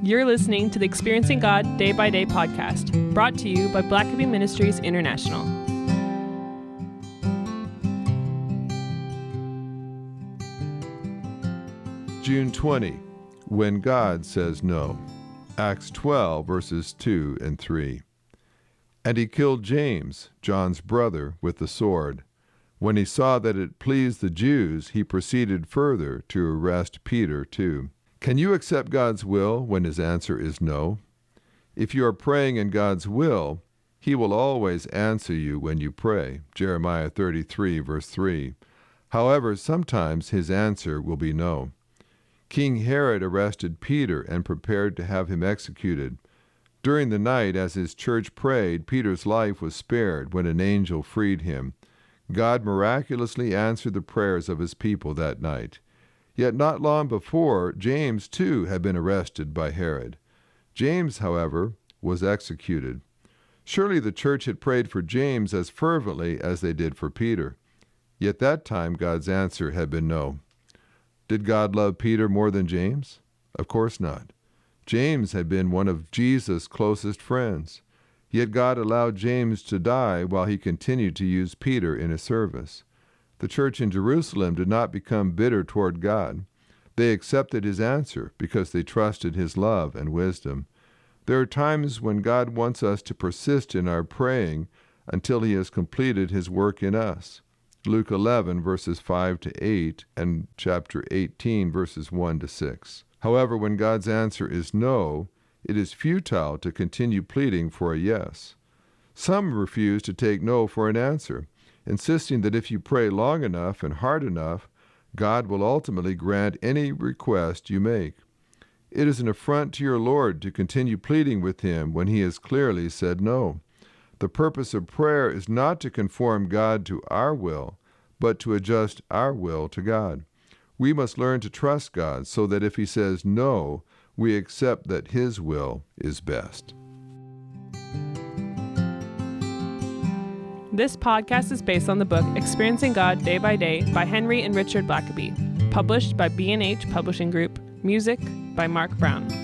You're listening to the Experiencing God Day by Day podcast, brought to you by Blackaby Ministries International. June 20, when God says no. Acts 12, verses 2 and 3. And he killed James, John's brother, with the sword. When he saw that it pleased the Jews, he proceeded further to arrest Peter too. Can you accept God's will when his answer is no? If you are praying in God's will, he will always answer you when you pray. Jeremiah 33, verse 3. However, sometimes his answer will be no. King Herod arrested Peter and prepared to have him executed. During the night, as his church prayed, Peter's life was spared when an angel freed him. God miraculously answered the prayers of his people that night. Yet not long before, James too had been arrested by Herod. James, however, was executed. Surely the church had prayed for James as fervently as they did for Peter. Yet that time God's answer had been no. Did God love Peter more than James? Of course not. James had been one of Jesus' closest friends. Yet God allowed James to die while he continued to use Peter in his service. The church in Jerusalem did not become bitter toward God. They accepted his answer because they trusted his love and wisdom. There are times when God wants us to persist in our praying until he has completed his work in us. Luke 11, verses 5 to 8, and chapter 18, verses 1 to 6. However, when God's answer is no, it is futile to continue pleading for a yes. Some refuse to take no for an answer, insisting that if you pray long enough and hard enough, God will ultimately grant any request you make. It is an affront to your Lord to continue pleading with him when he has clearly said no. The purpose of prayer is not to conform God to our will, but to adjust our will to God. We must learn to trust God so that if he says no, we accept that his will is best. This podcast is based on the book Experiencing God Day by Day by Henry and Richard Blackaby, published by B&H Publishing Group, music by Mark Brown.